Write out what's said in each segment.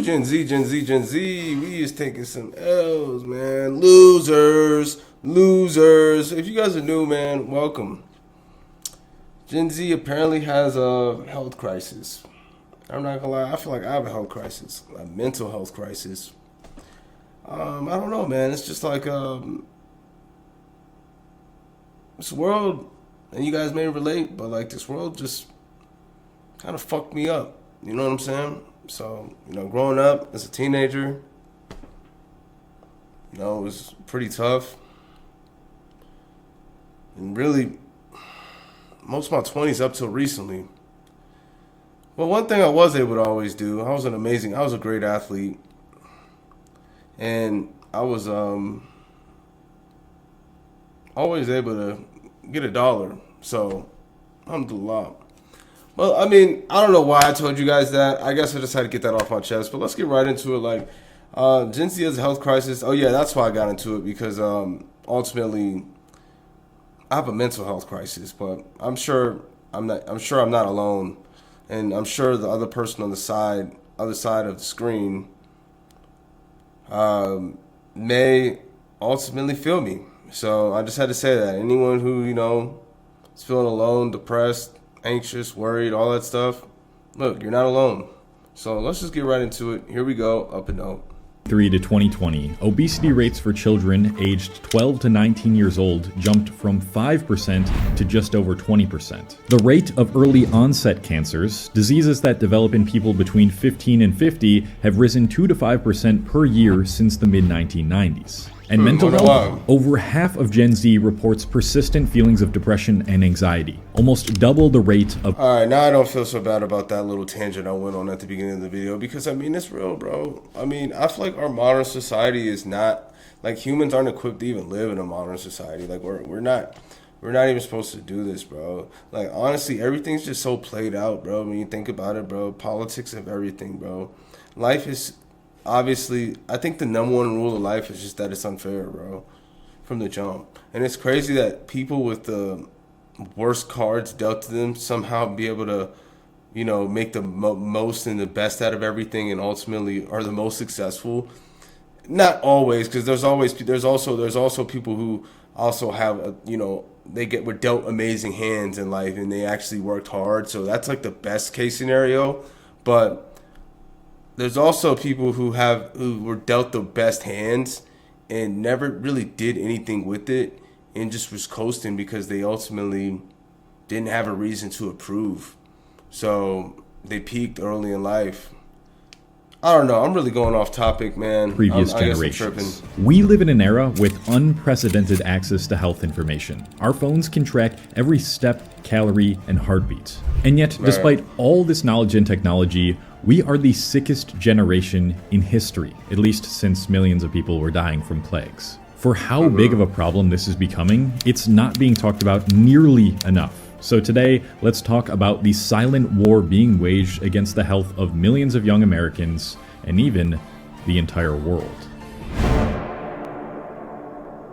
Gen Z. We is taking some L's, man. Losers. If you guys are new, man, welcome. Gen Z apparently has a health crisis. I'm not gonna lie, I feel like I have a health crisis, a mental health crisis. I don't know, man. It's just like this world, and you guys may relate, but like this world just kind of fucked me up. You know what I'm saying? So, growing up as a teenager, it was pretty tough. And really, most of my 20s up till recently. Well, one thing I was able to always do, I was a great athlete. And I was always able to get $1. So, alhamdulillah. Well, I mean, I don't know why I told you guys that. I guess I just had to get that off my chest. But let's get right into it. Like, Gen Z has a health crisis. Oh, yeah, that's why I got into it. Because ultimately, I have a mental health crisis. But I'm sure I'm not alone. And I'm sure the other person on the other side of the screen may ultimately feel me. So I just had to say that. Anyone who, is feeling alone, depressed, anxious, worried, all that stuff, look, you're not alone. So let's just get right into it. Here we go, up and out. 3 to 2020, obesity rates for children aged 12 to 19 years old jumped from 5% to just over 20%. The rate of early onset cancers, diseases that develop in people between 15 and 50, have risen 2 to 5% per year since the mid-1990s. And mental health, over half of Gen Z reports persistent feelings of depression and anxiety, almost double the rate of... Alright, now I don't feel so bad about that little tangent I went on at the beginning of the video, because, it's real, bro. I feel like our modern society is not... Like, humans aren't equipped to even live in a modern society. Like, we're not even supposed to do this, bro. Like, honestly, everything's just so played out, bro. When you think about it, bro, politics of everything, bro. Life is... Obviously, I think the number one rule of life is just that it's unfair, bro, from the jump. And it's crazy that people with the worst cards dealt to them somehow be able to, make the most and the best out of everything and ultimately are the most successful. Not always, because there's also people who also have, were dealt amazing hands in life and they actually worked hard. So that's like the best case scenario. But there's also people who were dealt the best hands and never really did anything with it and just was coasting because they ultimately didn't have a reason to improve. So they peaked early in life. I don't know. I'm really going off topic, man. Previous generations. We live in an era with unprecedented access to health information. Our phones can track every step, calorie, and heartbeat. And yet, despite all this knowledge and technology, we are the sickest generation in history, at least since millions of people were dying from plagues. For how big of a problem this is becoming, it's not being talked about nearly enough. So today, let's talk about the silent war being waged against the health of millions of young Americans and even the entire world.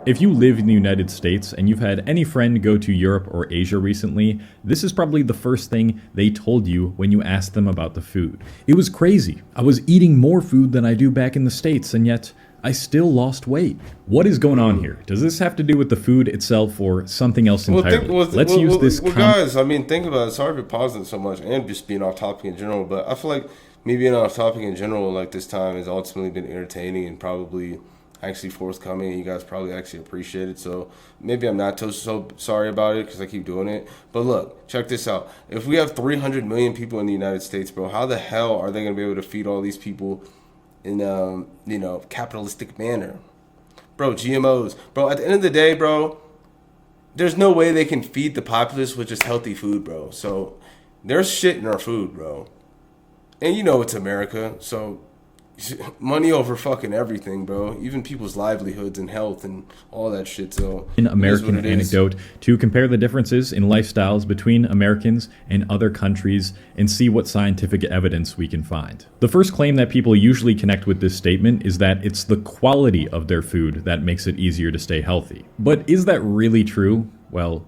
If you live in the United States and you've had any friend go to Europe or Asia recently, this is probably the first thing they told you when you asked them about the food. It was crazy. I was eating more food than I do back in the States, and yet I still lost weight. What is going on here? Does this have to do with the food itself or something else entirely? Let's use this. Guys, think about it. Sorry for pausing so much and just being off topic in general, but I feel like me being off topic in general like this time has ultimately been entertaining and probably actually forthcoming. You guys probably actually appreciate it. So maybe I'm not so sorry about it because I keep doing it. But look, check this out. If we have 300 million people in the United States, bro, how the hell are they going to be able to feed all these people in capitalistic manner? Bro, GMOs. Bro, at the end of the day, bro, there's no way they can feed the populace with just healthy food, bro. So there's shit in our food, bro. And it's America, so money over fucking everything, bro. Even people's livelihoods and health and all that shit. So an American anecdote to compare the differences in lifestyles between Americans and other countries and see what scientific evidence we can find. The first claim that people usually connect with this statement is that it's the quality of their food that makes it easier to stay healthy. But is that really true? Well,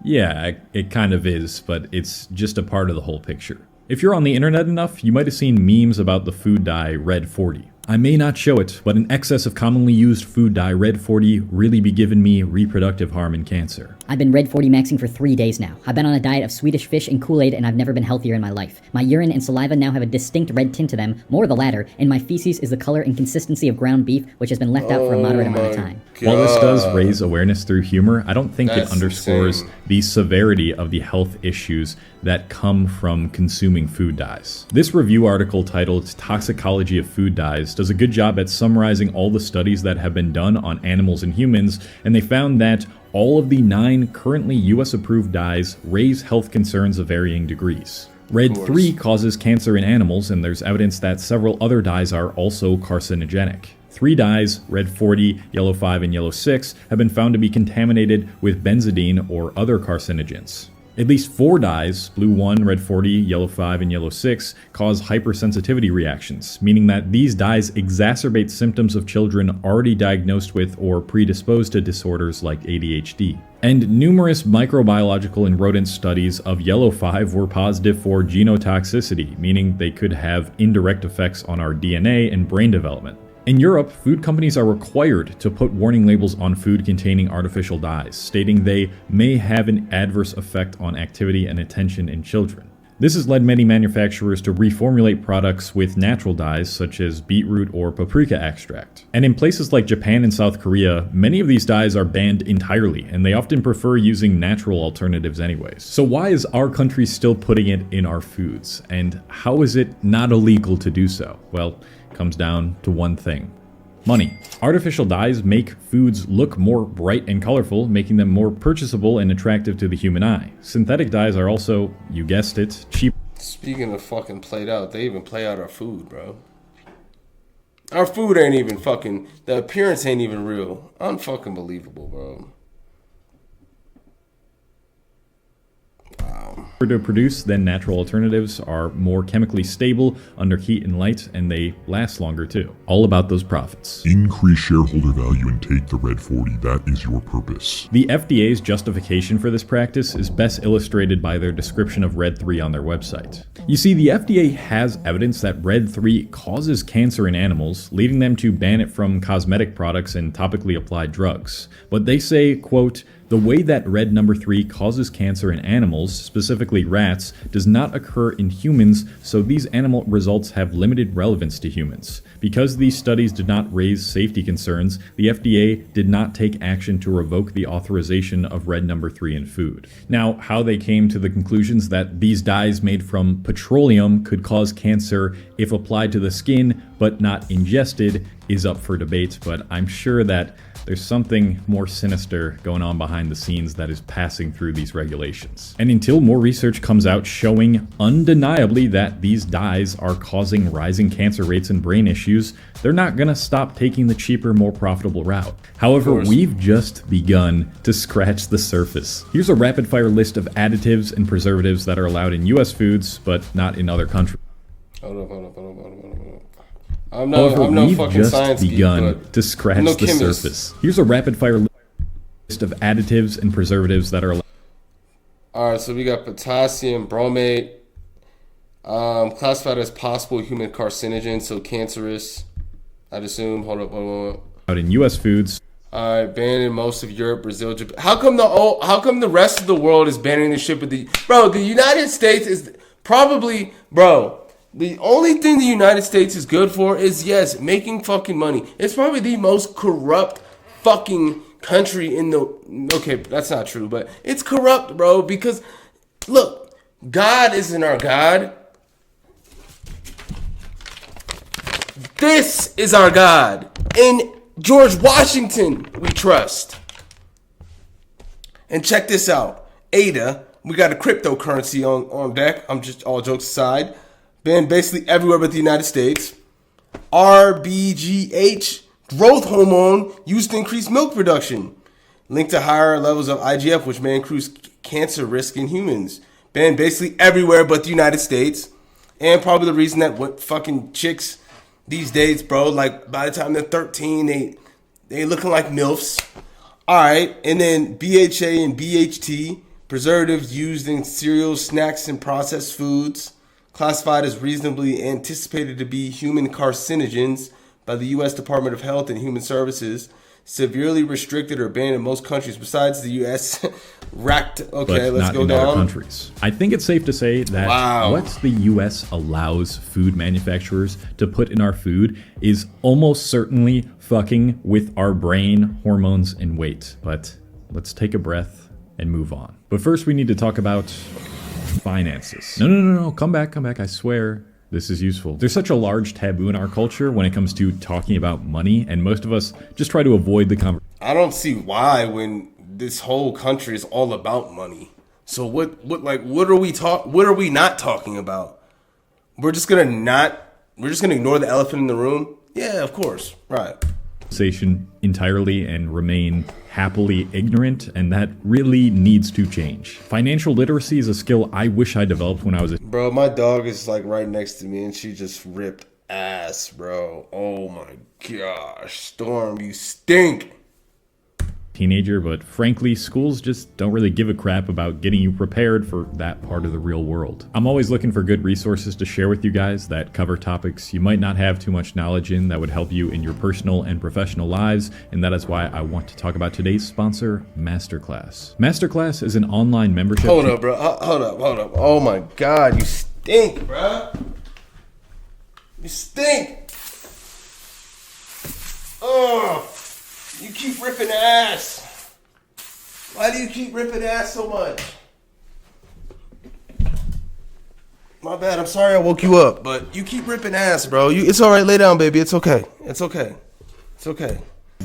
yeah, it kind of is, but it's just a part of the whole picture. If you're on the internet enough, you might have seen memes about the food dye Red 40. I may not show it, but an excess of commonly used food dye Red 40 really be giving me reproductive harm and cancer. I've been Red 40 maxing for 3 days now. I've been on a diet of Swedish fish and Kool-Aid, and I've never been healthier in my life. My urine and saliva now have a distinct red tint to them, more the latter, and my feces is the color and consistency of ground beef, which has been left out for a moderate amount of time. While this does raise awareness through humor, I don't think it underscores insane. the severity of the health issues that come from consuming food dyes. This review article titled Toxicology of Food Dyes does a good job at summarizing all the studies that have been done on animals and humans, and they found that all of the 9 currently US approved dyes raise health concerns of varying degrees. Red 3 causes cancer in animals, and there's evidence that several other dyes are also carcinogenic. 3 dyes, Red 40, Yellow 5, and Yellow 6, have been found to be contaminated with benzidine or other carcinogens. At least 4 dyes, Blue 1, Red 40, Yellow 5, and Yellow 6, cause hypersensitivity reactions, meaning that these dyes exacerbate symptoms of children already diagnosed with or predisposed to disorders like ADHD. And numerous microbiological and rodent studies of Yellow 5 were positive for genotoxicity, meaning they could have indirect effects on our DNA and brain development. In Europe, food companies are required to put warning labels on food containing artificial dyes, stating they may have an adverse effect on activity and attention in children. This has led many manufacturers to reformulate products with natural dyes such as beetroot or paprika extract. And in places like Japan and South Korea, many of these dyes are banned entirely, and they often prefer using natural alternatives anyways. So why is our country still putting it in our foods? And how is it not illegal to do so? Well, comes down to one thing: money. Artificial dyes make foods look more bright and colorful, making them more purchasable and attractive to the human eye. Synthetic dyes are also, you guessed it, cheap. Speaking of fucking played out, they even play out our food, bro. Our food ain't even fucking, the appearance ain't even real. Unfucking believable, bro. To produce than natural alternatives, are more chemically stable under heat and light, and they last longer too. All about those profits. Increase shareholder value and take the Red 40. That is your purpose. The FDA's justification for this practice is best illustrated by their description of Red 3 on their website. You see, the FDA has evidence that Red 3 causes cancer in animals, leading them to ban it from cosmetic products and topically applied drugs. But they say, quote, "The way that red number 3 causes cancer in animals, specifically rats, does not occur in humans, so these animal results have limited relevance to humans. Because these studies did not raise safety concerns, the FDA did not take action to revoke the authorization of red number 3 in food." Now, how they came to the conclusions that these dyes made from petroleum could cause cancer if applied to the skin but not ingested is up for debate, but I'm sure that there's something more sinister going on behind the scenes that is passing through these regulations. And until more research comes out showing undeniably that these dyes are causing rising cancer rates and brain issues, they're not gonna stop taking the cheaper, more profitable route. However, we've just begun to scratch the surface. Here's a rapid-fire list of additives and preservatives that are allowed in US foods, but not in other countries. Hold up. However, I'm no we've fucking just science geek, begun but to scratch I'm no the chemist. surface. Here's a rapid-fire list of additives and preservatives that are allowed. Alright, so we got potassium bromate, classified as possible human carcinogen, so cancerous, I'd assume. Hold up. out in U.S. foods. Alright, banned in most of Europe, Brazil, Japan. How come the rest of the world is banning this shit? But the United States is probably, bro. The only thing the United States is good for is, yes, making fucking money. It's probably the most corrupt fucking country in the... Okay, that's not true, but it's corrupt, bro, because, look, God isn't our God. This is our God. In George Washington, we trust. And check this out. ADA, we got a cryptocurrency on deck. I'm just, all jokes aside, banned basically everywhere but the United States. RBGH, growth hormone used to increase milk production. Linked to higher levels of IGF, which may increase cancer risk in humans. Banned basically everywhere but the United States. And probably the reason that what fucking chicks these days, bro, like by the time they're 13, they looking like MILFs. Alright, and then BHA and BHT, preservatives used in cereals, snacks, and processed foods. classified as reasonably anticipated to be human carcinogens by the U.S. Department of Health and Human Services, severely restricted or banned in most countries besides the U.S. Racked. Okay, but let's not go in down. other countries. I think it's safe to say that what the U.S. allows food manufacturers to put in our food is almost certainly fucking with our brain, hormones, and weight. But let's take a breath and move on. But first, we need to talk about finances. No. Come back. I swear. This is useful. There's such a large taboo in our culture when it comes to talking about money, and most of us just try to avoid the conversation. I don't see why when this whole country is all about money. So what are we not talking about? We're just gonna ignore the elephant in the room? Yeah, of course. Right. Entirely and remain happily ignorant, and that really needs to change. Financial literacy is a skill I wish I developed when I was a Bro, my dog is like right next to me and she just ripped ass, bro. Oh my gosh. Storm, you stink. teenager, but frankly, schools just don't really give a crap about getting you prepared for that part of the real world. I'm always looking for good resources to share with you guys that cover topics you might not have too much knowledge in that would help you in your personal and professional lives, and that is why I want to talk about today's sponsor, Masterclass. Masterclass is an online membership. Hold up, bro. Hold up. Oh my God, you stink, bro. You stink. Oh. You keep ripping ass. Why do you keep ripping ass so much? My bad. I'm sorry I woke you up, but you keep ripping ass, bro. It's all right. Lay down, baby. It's okay. It's okay. It's okay.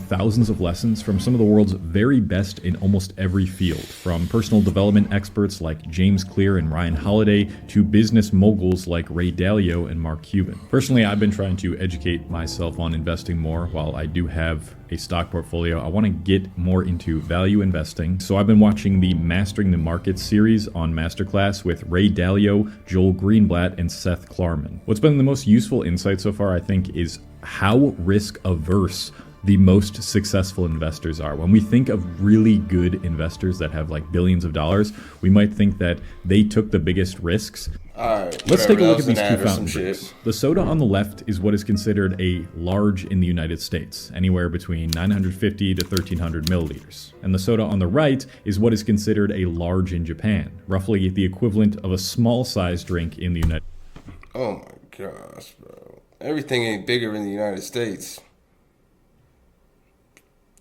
Thousands of lessons from some of the world's very best in almost every field, from personal development experts like James Clear and Ryan Holiday to business moguls like Ray Dalio and Mark Cuban. Personally, I've been trying to educate myself on investing more. While I do have a stock portfolio, I want to get more into value investing. So I've been watching the Mastering the Markets series on Masterclass with Ray Dalio, Joel Greenblatt, and Seth Klarman. What's been the most useful insight so far, I think, is how risk averse the most successful investors are. When we think of really good investors that have like billions of dollars, we might think that they took the biggest risks. All right, let's take a look at these two fountain drinks. The soda on the left is what is considered a large in the United States, anywhere between 950 to 1300 milliliters. And the soda on the right is what is considered a large in Japan, roughly the equivalent of a small size drink in the United States. Oh my gosh, bro. Everything ain't bigger in the United States.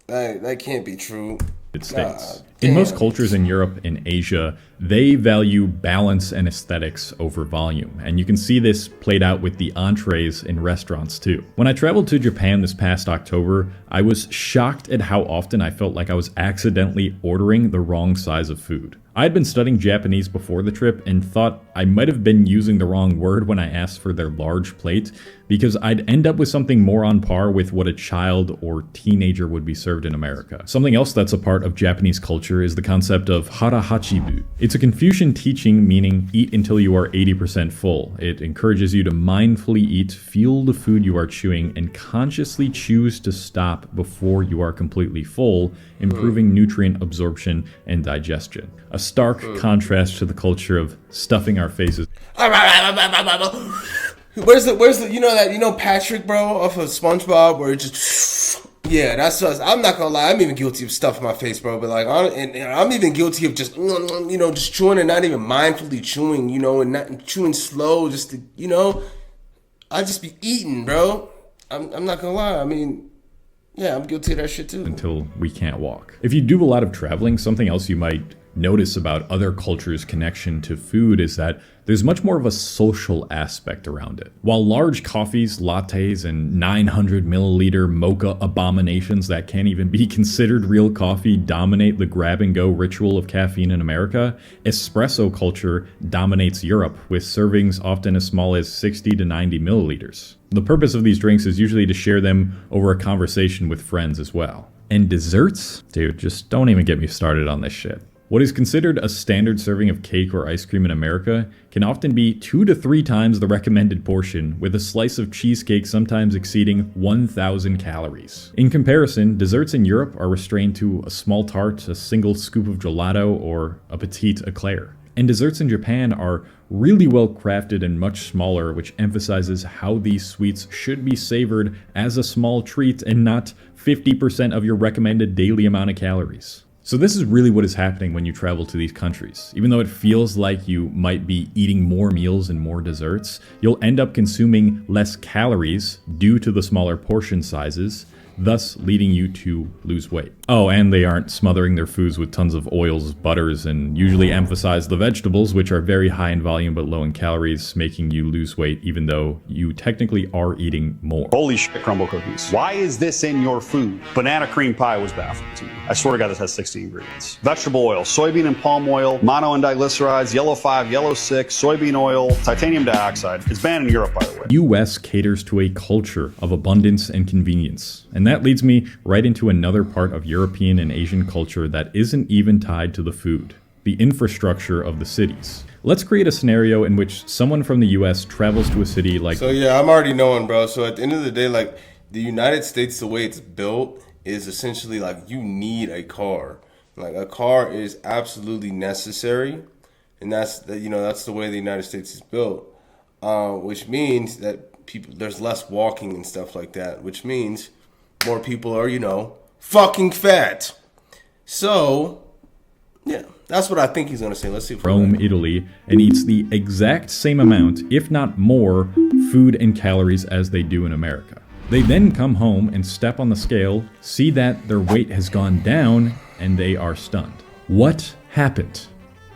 That can't be true. States. In most cultures in Europe and Asia, they value balance and aesthetics over volume. And you can see this played out with the entrees in restaurants too. When I traveled to Japan this past October, I was shocked at how often I felt like I was accidentally ordering the wrong size of food. I had been studying Japanese before the trip and thought I might have been using the wrong word when I asked for their large plate, because I'd end up with something more on par with what a child or teenager would be served in America. Something else that's a part of Japanese culture is the concept of hara hachibu. It's a Confucian teaching meaning eat until you are 80% full. It encourages you to mindfully eat, feel the food you are chewing, and consciously choose to stop before you are completely full, improving nutrient absorption and digestion. A stark contrast to the culture of stuffing our faces. Where's the you know Patrick, bro, off of SpongeBob, where it just that's us. I'm not gonna lie, I'm even guilty of stuffing my face, bro. But like, I'm even guilty of just just chewing and not even mindfully chewing, and not chewing slow, just to, I just be eating, bro. I'm not gonna lie. I mean, yeah, I'm guilty of that shit too. Until we can't walk. If you do a lot of traveling, something else you might notice about other cultures' connection to food is that there's much more of a social aspect around it. While large coffees, lattes, and 900 milliliter mocha abominations that can't even be considered real coffee dominate the grab-and-go ritual of caffeine in America, espresso culture dominates Europe, with servings often as small as 60 to 90 milliliters. The purpose of these drinks is usually to share them over a conversation with friends as well. And desserts? Dude, just don't even get me started on this shit. What is considered a standard serving of cake or ice cream in America can often be 2 to 3 times the recommended portion, with a slice of cheesecake sometimes exceeding 1,000 calories. In comparison, desserts in Europe are restrained to a small tart, a single scoop of gelato, or a petite eclair. And desserts in Japan are really well crafted and much smaller, which emphasizes how these sweets should be savored as a small treat and not 50% of your recommended daily amount of calories. So this is really what is happening when you travel to these countries. Even though it feels like you might be eating more meals and more desserts, you'll end up consuming less calories due to the smaller portion sizes, thus leading you to lose weight. Oh, and they aren't smothering their foods with tons of oils, butters, and usually emphasize the vegetables, which are very high in volume but low in calories, making you lose weight even though you technically are eating more. Holy shit, crumble cookies. Why is this in your food? Banana cream pie was baffling to me. I swear to God, this has 60 ingredients. Vegetable oil, soybean and palm oil, mono and diglycerides, yellow 5, yellow 6, soybean oil, titanium dioxide. It's banned in Europe, by the way. US caters to a culture of abundance and convenience. And that leads me right into another part of European and Asian culture that isn't even tied to the food: the infrastructure of the cities. Let's create a scenario in which someone from the US travels to a city like... So yeah, I'm already knowing, bro. So at the end of the day, like, the United States, the way it's built is essentially like you need a car. Like, a car is absolutely necessary, and that's the way the United States is built, which means that there's less walking and stuff like that, which means more people are, fucking fat. So, yeah, that's what I think he's going to say. Let's see. Rome, Italy, and eats the exact same amount, if not more, food and calories as they do in America. They then come home and step on the scale, see that their weight has gone down, and they are stunned. What happened?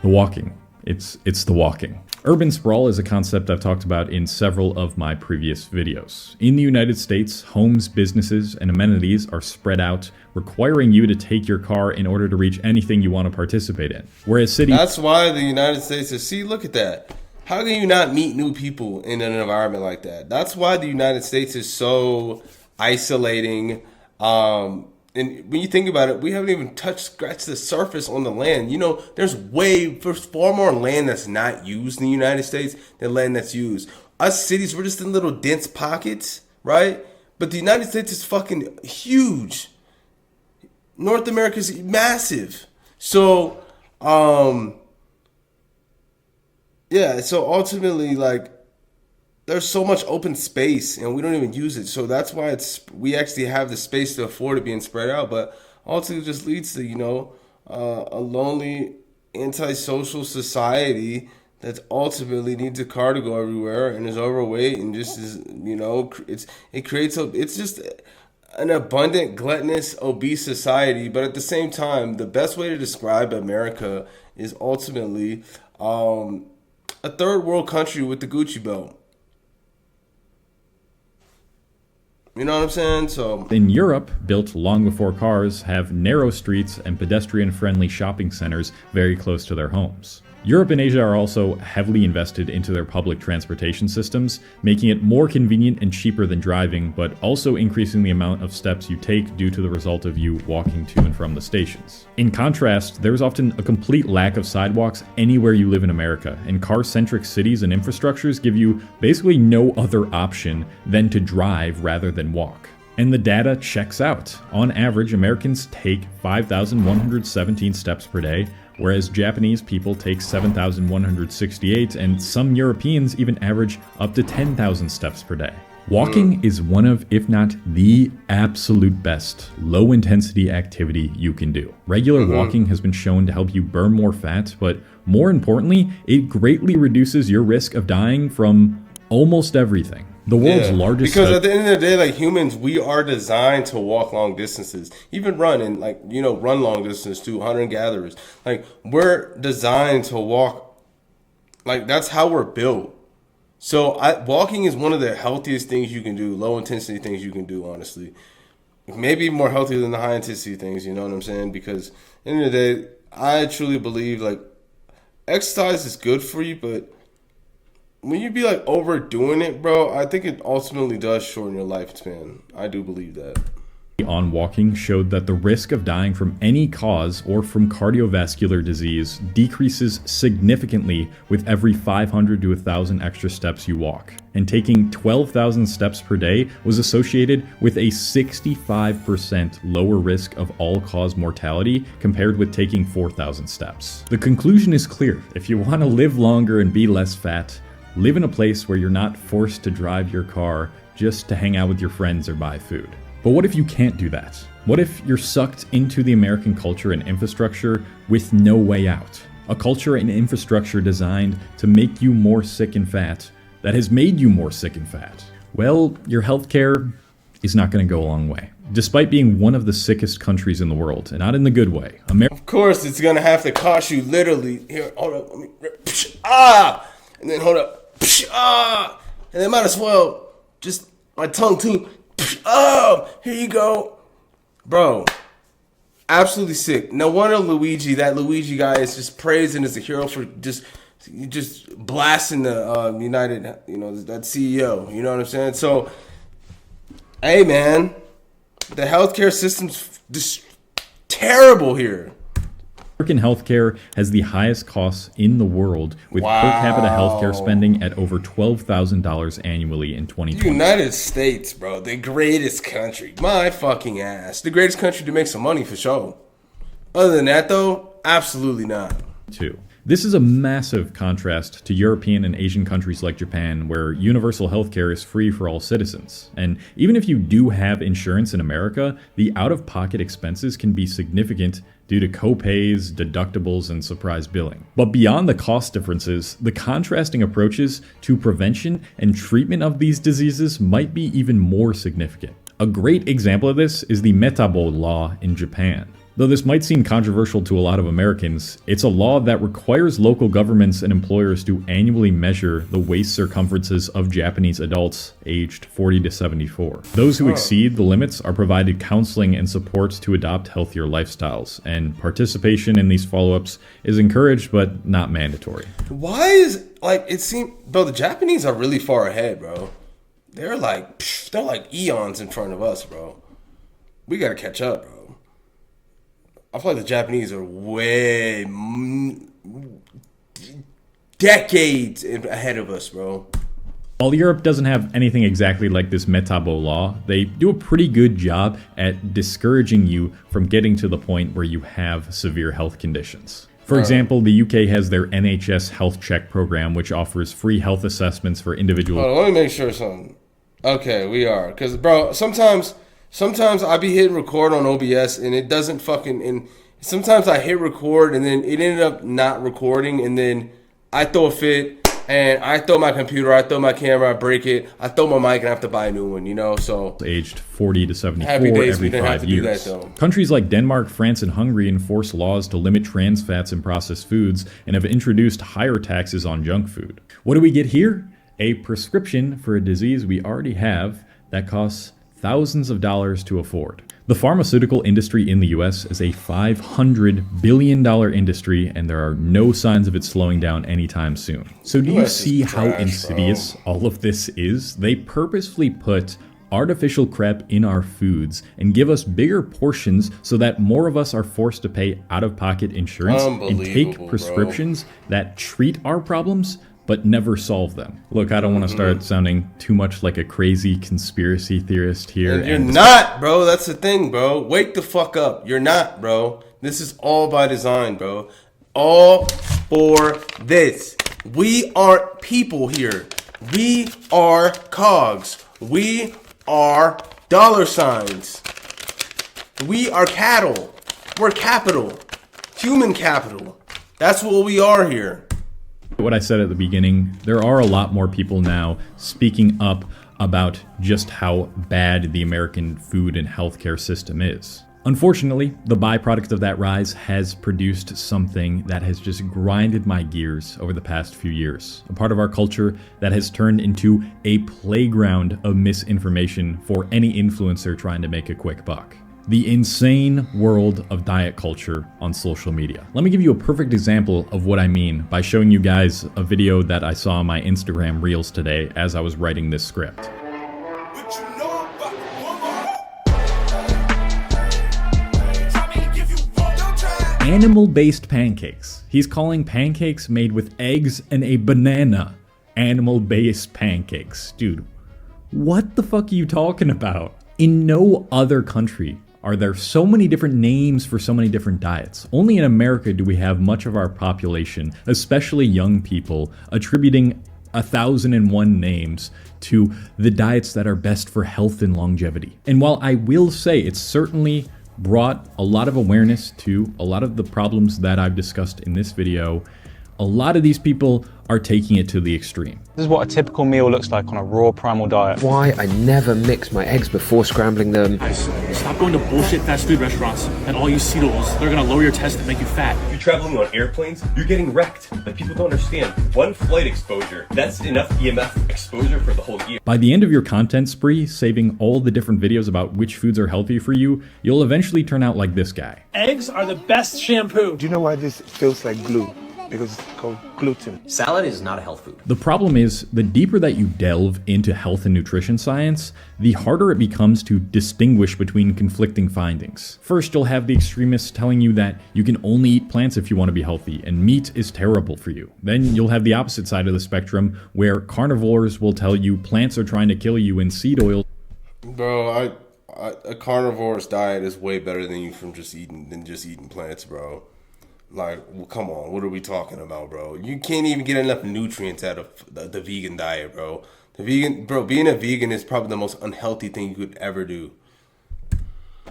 The walking. It's the walking. Urban sprawl is a concept I've talked about in several of my previous videos. In the United States, homes, businesses, and amenities are spread out, requiring you to take your car in order to reach anything you want to participate in. Whereas cities... That's why the United States is... See, look at that. How can you not meet new people in an environment like that? That's why the United States is so isolating. And when you think about it, we haven't even scratched the surface on the land. There's far more land that's not used in the United States than land that's used. Us cities, we're just in little dense pockets, right? But the United States is fucking huge. North America's massive. So, yeah, so ultimately, like, there's so much open space and we don't even use it. So that's why we actually have the space to afford it being spread out. But ultimately it just leads to, a lonely, antisocial society that ultimately needs a car to go everywhere and is overweight and just is, it's just an abundant, gluttonous, obese society. But at the same time, the best way to describe America is ultimately a third world country with the Gucci belt. You know what I'm saying? So in Europe, built long before cars, have narrow streets and pedestrian-friendly shopping centers very close to their homes. Europe and Asia are also heavily invested into their public transportation systems, making it more convenient and cheaper than driving, but also increasing the amount of steps you take due to the result of you walking to and from the stations. In contrast, there is often a complete lack of sidewalks anywhere you live in America, and car-centric cities and infrastructures give you basically no other option than to drive rather than walk. And the data checks out. On average, Americans take 5,117 steps per day, whereas Japanese people take 7,168, and some Europeans even average up to 10,000 steps per day. Walking is one of, if not the absolute best, low-intensity activity you can do. Regular walking has been shown to help you burn more fat, but more importantly, it greatly reduces your risk of dying from almost everything. The world's largest... Because at the end of the day, like humans, we are designed to walk long distances. Even run and run long distance too, hunter-gatherers. Like, we're designed to walk. Like, that's how we're built. So walking is one of the healthiest things you can do, low-intensity things you can do, honestly. Maybe more healthier than the high-intensity things, you know what I'm saying? Because at the end of the day, I truly believe, like, exercise is good for you, but when you be overdoing it, bro, I think it ultimately does shorten your lifespan. I do believe that. on walking showed that the risk of dying from any cause or from cardiovascular disease decreases significantly with every 500 to 1,000 extra steps you walk. And taking 12,000 steps per day was associated with a 65% lower risk of all-cause mortality compared with taking 4,000 steps. The conclusion is clear. If you want to live longer and be less fat, live in a place where you're not forced to drive your car just to hang out with your friends or buy food. But what if you can't do that? What if you're sucked into the American culture and infrastructure with no way out? A culture and infrastructure designed to make you more sick and fat that has made you more sick and fat. Well, your healthcare is not going to go a long way. Despite being one of the sickest countries in the world, and not in the good way. Of course, it's going to have to cost you literally. Here, hold up. Let me, and then hold up. And then might as well just my tongue too. Oh, here you go. Bro, absolutely sick. No wonder that Luigi guy is just praising as a hero for just blasting the United, that CEO. You know what I'm saying? So, hey, man, the healthcare system's just terrible here. American healthcare has the highest costs in the world, with per capita healthcare spending at over $12,000 annually in 2020. United States, bro, the greatest country. My fucking ass. The greatest country to make some money for sure. Other than that, though, absolutely not. This is a massive contrast to European and Asian countries like Japan, where universal healthcare is free for all citizens. And even if you do have insurance in America, the out-of-pocket expenses can be significant due to co-pays, deductibles, and surprise billing. But beyond the cost differences, the contrasting approaches to prevention and treatment of these diseases might be even more significant. A great example of this is the Metabo law in Japan. Though this might seem controversial to a lot of Americans, it's a law that requires local governments and employers to annually measure the waist circumferences of Japanese adults aged 40 to 74. Those who exceed the limits are provided counseling and support to adopt healthier lifestyles, and participation in these follow-ups is encouraged but not mandatory. Why is, it seems, bro, the Japanese are really far ahead, bro. They're like eons in front of us, bro. We gotta catch up, bro. I feel like the Japanese are way decades ahead of us, bro. While Europe doesn't have anything exactly like this Metabo law, they do a pretty good job at discouraging you from getting to the point where you have severe health conditions. For example, the UK has their NHS Health Check program, which offers free health assessments for individuals. Hold on, let me make sure something. Okay, we are. Because, bro, sometimes I be hitting record on OBS and it doesn't fucking... And sometimes I hit record and then it ended up not recording, and then I throw a fit and I throw my computer, I throw my camera, I break it, I throw my mic and I have to buy a new one, so... Aged 40 to 74 every 5 years. Countries like Denmark, France, and Hungary enforce laws to limit trans fats in processed foods and have introduced higher taxes on junk food. What do we get here? A prescription for a disease we already have that costs thousands of dollars to afford. The pharmaceutical industry in the US is a $500 billion industry, and there are no signs of it slowing down anytime soon. So do you see how insidious all of this is? They purposefully put artificial crap in our foods and give us bigger portions so that more of us are forced to pay out-of-pocket insurance and take prescriptions that treat our problems but never solve them. Look, I don't want to start sounding too much like a crazy conspiracy theorist here. And you're not, bro. That's the thing, bro. Wake the fuck up. You're not, bro. This is all by design, bro. All for this. We aren't people here. We are cogs. We are dollar signs. We are cattle. We're capital. Human capital. That's what we are here. What I said at the beginning, there are a lot more people now speaking up about just how bad the American food and healthcare system is. Unfortunately, the byproduct of that rise has produced something that has just grinded my gears over the past few years. A part of our culture that has turned into a playground of misinformation for any influencer trying to make a quick buck. The insane world of diet culture on social media. Let me give you a perfect example of what I mean by showing you guys a video that I saw on my Instagram Reels today as I was writing this script. animal-based pancakes. He's calling pancakes made with eggs and a banana animal-based pancakes. Dude, what the fuck are you talking about? In no other country are there so many different names for so many different diets. Only in America do we have much of our population, especially young people, attributing 1,001 names to the diets that are best for health and longevity. And while I will say it's certainly brought a lot of awareness to a lot of the problems that I've discussed in this video, a lot of these people are taking it to the extreme. This is what a typical meal looks like on a raw primal diet. Why I never mix my eggs before scrambling them. Stop going to bullshit fast food restaurants and all you Ceedos. They're gonna lower your test and make you fat. If you're traveling on airplanes, you're getting wrecked. Like, people don't understand. One flight exposure, that's enough EMF exposure for the whole year. By the end of your content spree, saving all the different videos about which foods are healthy for you, you'll eventually turn out like this guy. Eggs are the best shampoo. Do you know why this feels like glue? Because it's called gluten. Salad is not a health food. The problem is, the deeper that you delve into health and nutrition science, the harder it becomes to distinguish between conflicting findings. First, you'll have the extremists telling you that you can only eat plants if you want to be healthy, and meat is terrible for you. Then you'll have the opposite side of the spectrum, where carnivores will tell you plants are trying to kill you and seed oil. Bro, a carnivore's diet is way better than just eating plants, bro. Like, well, come on, what are we talking about, bro? You can't even get enough nutrients out of the vegan diet, bro. Being a vegan is probably the most unhealthy thing you could ever do.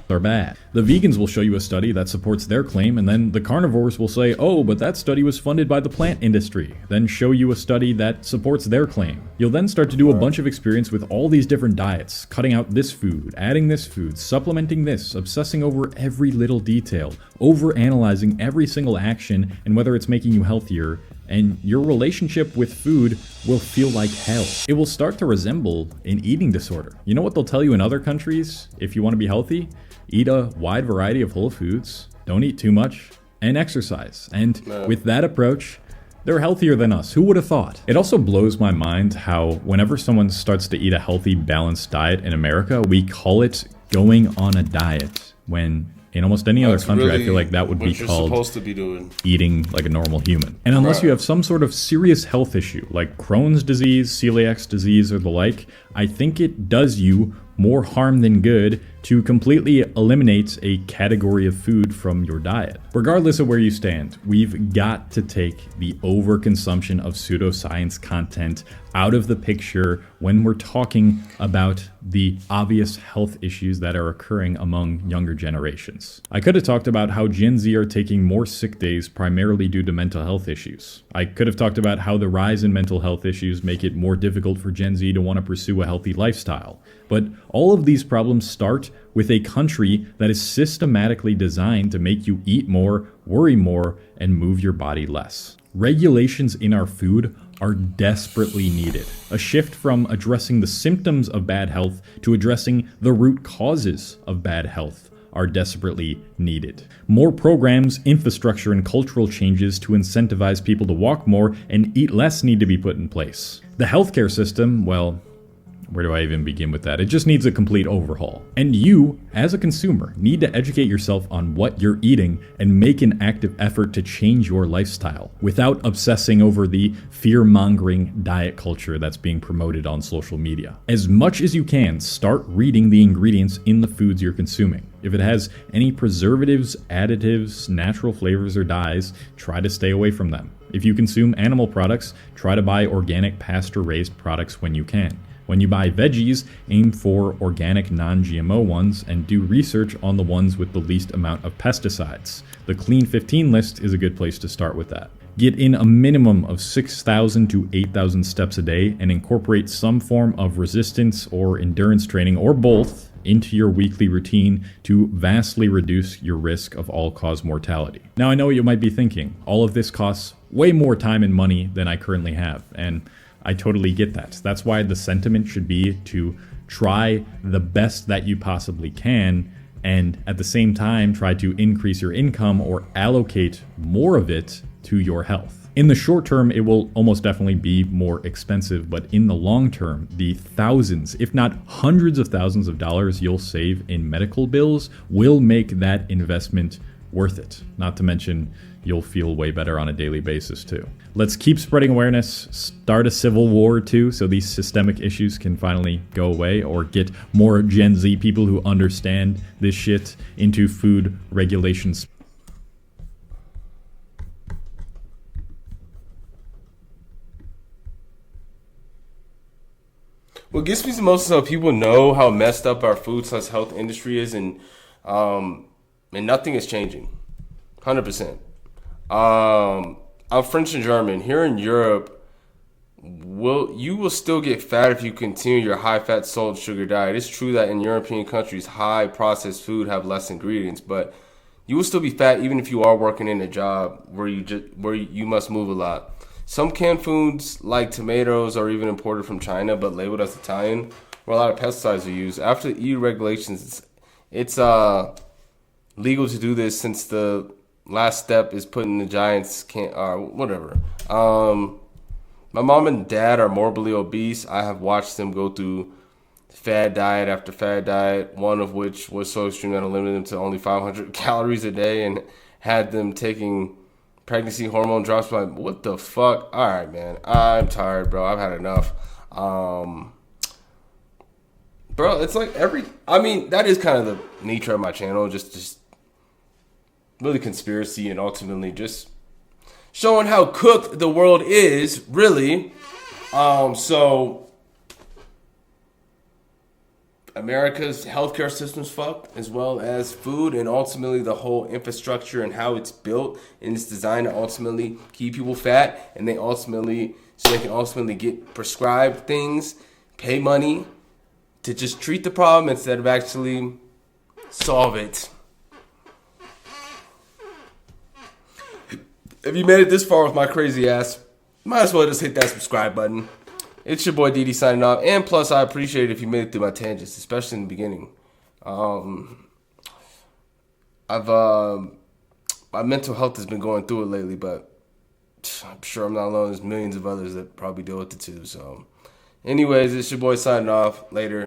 Are bad. The vegans will show you a study that supports their claim, and then the carnivores will say, oh, but that study was funded by the plant industry, then show you a study that supports their claim. You'll then start to do a bunch of experience with all these different diets, cutting out this food, adding this food, supplementing this, obsessing over every little detail, over-analyzing every single action and whether it's making you healthier, and your relationship with food will feel like hell. It will start to resemble an eating disorder. You know what they'll tell you in other countries if you want to be healthy? Eat a wide variety of whole foods, don't eat too much, and exercise. And with that approach, they're healthier than us. Who would have thought? It also blows my mind how whenever someone starts to eat a healthy, balanced diet in America, we call it going on a diet, when in almost any other country, I feel like that would be called supposed to be doing. Eating like a normal human. And unless you have some sort of serious health issue, like Crohn's disease, celiac disease, or the like, I think it does you more harm than good to completely eliminate a category of food from your diet. Regardless of where you stand, we've got to take the overconsumption of pseudoscience content out of the picture when we're talking about the obvious health issues that are occurring among younger generations. I could have talked about how Gen Z are taking more sick days primarily due to mental health issues. I could have talked about how the rise in mental health issues make it more difficult for Gen Z to want to pursue a healthy lifestyle. But all of these problems start with a country that is systematically designed to make you eat more, worry more, and move your body less. Regulations in our food are desperately needed. A shift from addressing the symptoms of bad health to addressing the root causes of bad health are desperately needed. More programs, infrastructure, and cultural changes to incentivize people to walk more and eat less need to be put in place. The healthcare system, well, where do I even begin with that? It just needs a complete overhaul. And you, as a consumer, need to educate yourself on what you're eating and make an active effort to change your lifestyle without obsessing over the fear-mongering diet culture that's being promoted on social media. As much as you can, start reading the ingredients in the foods you're consuming. If it has any preservatives, additives, natural flavors, or dyes, try to stay away from them. If you consume animal products, try to buy organic pasture-raised products when you can. When you buy veggies, aim for organic non-GMO ones and do research on the ones with the least amount of pesticides. The Clean 15 list is a good place to start with that. Get in a minimum of 6,000 to 8,000 steps a day and incorporate some form of resistance or endurance training or both into your weekly routine to vastly reduce your risk of all-cause mortality. Now, I know what you might be thinking. All of this costs way more time and money than I currently have, and I totally get that. That's why the sentiment should be to try the best that you possibly can, and at the same time try to increase your income or allocate more of it to your health. In the short term, it will almost definitely be more expensive, but in the long term, the thousands, if not hundreds of thousands of dollars you'll save in medical bills will make that investment worth it. Not to mention, you'll feel way better on a daily basis too. Let's keep spreading awareness, start a civil war too, so these systemic issues can finally go away, or get more Gen Z people who understand this shit into food regulations. What gets me the most is how people know how messed up our food/health industry is, and nothing is changing. 100%. I'm French and German. Here in Europe, you will still get fat if you continue your high-fat, salt, sugar diet. It's true that in European countries, high processed food have less ingredients, but you will still be fat even if you are working in a job where you must move a lot. Some canned foods like tomatoes are even imported from China but labeled as Italian, where a lot of pesticides are used. After the EU regulations, it's legal to do this since the last step is putting the giants whatever. My mom and dad are morbidly obese. I have watched them go through fad diet after fad diet, one of which was so extreme that I limited them to only 500 calories a day and had them taking pregnancy hormone drops. Like, what the fuck? All right, man. I'm tired, bro. I've had enough. Bro, it's like that is kind of the nature of my channel. Just really conspiracy and ultimately just showing how cooked the world is, really. So America's healthcare system's fucked, as well as food, and ultimately the whole infrastructure and how it's built, and it's designed to ultimately keep people fat, and they can ultimately get prescribed things, pay money to just treat the problem instead of actually solve it. If you made it this far with my crazy ass, might as well just hit that subscribe button. It's your boy DD signing off. And plus, I appreciate it if you made it through my tangents, especially in the beginning. My mental health has been going through it lately, but I'm sure I'm not alone. There's millions of others that probably deal with it too. So anyways, it's your boy signing off. Later.